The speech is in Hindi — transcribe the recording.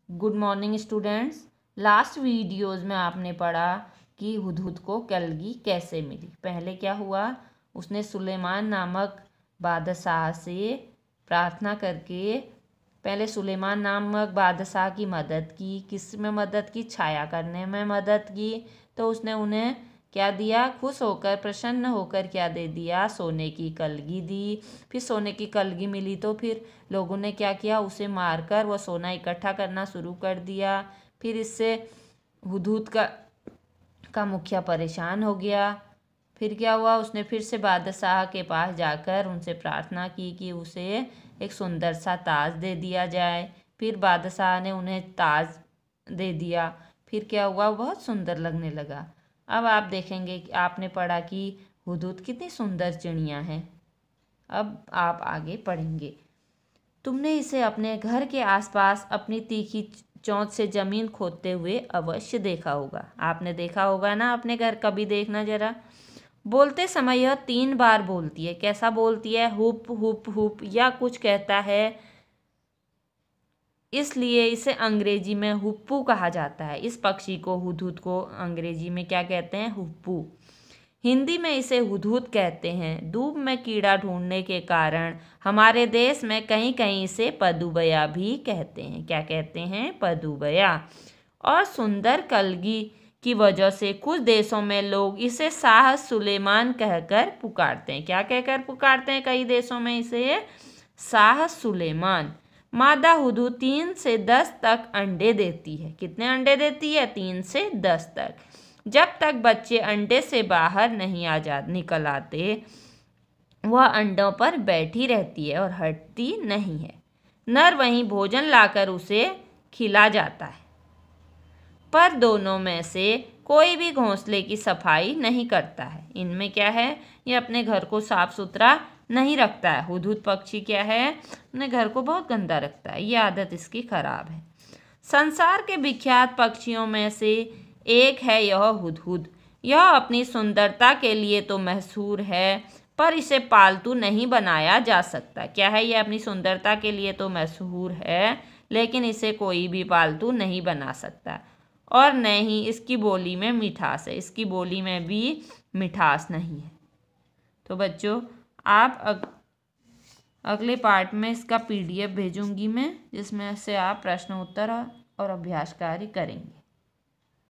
Good morning students. Last videos में आपने पढ़ा कि हुदहुद को कलगी कैसे मिली। पहले क्या हुआ, उसने सुलेमान नामक बादशाह से प्रार्थना करके पहले सुलेमान नामक बादशाह की मदद की। किस में मदद की? छाया करने में मदद की। तो उसने उन्हें क्या दिया? खुश होकर प्रसन्न होकर क्या दे दिया? सोने की कलगी दी। फिर सोने की कलगी मिली तो फिर लोगों ने क्या किया? उसे मारकर वह सोना इकट्ठा करना शुरू कर दिया। फिर इससे हुदहुद का मुखिया परेशान हो गया। फिर क्या हुआ, उसने फिर से बादशाह के पास जाकर उनसे प्रार्थना की कि उसे एक सुंदर सा ताज दे दिया जाए। फिर बादशाह ने उन्हें ताज दे दिया। फिर क्या हुआ, बहुत सुंदर लगने लगा। अब आप देखेंगे कि आपने पढ़ा कि हुदहुद कितनी सुंदर चिड़िया है। अब आप आगे पढ़ेंगे। तुमने इसे अपने घर के आसपास अपनी तीखी चोंच से जमीन खोदते हुए अवश्य देखा होगा। आपने देखा होगा ना अपने घर, कभी देखना जरा। बोलते समय यह 3 बार बोलती है। कैसा बोलती है? हुप हुप हुप या कुछ कहता है, इसलिए इसे अंग्रेजी में हुप्पू कहा जाता है। इस पक्षी को, हुदहुद को अंग्रेजी में क्या कहते हैं? हुप्पू। हिंदी में इसे हुदहुद कहते हैं। दूब में कीड़ा ढूंढने के कारण हमारे देश में कहीं कहीं इसे पदुबया भी कहते हैं। क्या कहते हैं? पदुबया। और सुंदर कलगी की वजह से कुछ देशों में लोग इसे शाह सुलेमान कहकर पुकारते हैं। क्या कहकर पुकारते हैं? कई देशों में इसे शाह सुलेमान। मादा हुदहुद 3 से 10 तक अंडे देती है। कितने अंडे देती है? 3 से 10 तक। जब तक बच्चे अंडे से बाहर नहीं निकल आते, वह अंडों पर बैठी रहती है और हटती नहीं है। नर वहीं भोजन लाकर उसे खिला जाता है, पर दोनों में से कोई भी घोंसले की सफाई नहीं करता है। इनमें क्या है? ये अपने घर को साफ सुथरा नहीं रखता है। हुदहुद पक्षी क्या है? अपने घर को बहुत गंदा रखता है। ये आदत इसकी खराब है। संसार के विख्यात पक्षियों में से एक है यह हुदहुद। यह अपनी सुंदरता के लिए तो मशहूर है, पर इसे पालतू नहीं बनाया जा सकता। क्या है? यह अपनी सुंदरता के लिए तो मशहूर है, लेकिन इसे कोई भी पालतू नहीं बना सकता। और न ही इसकी बोली में मिठास है। इसकी बोली में भी मिठास नहीं है। तो बच्चों, आप अगले पार्ट में इसका PDF भेजूंगी मैं, जिसमें से आप प्रश्न उत्तर और अभ्यास कार्य करेंगे।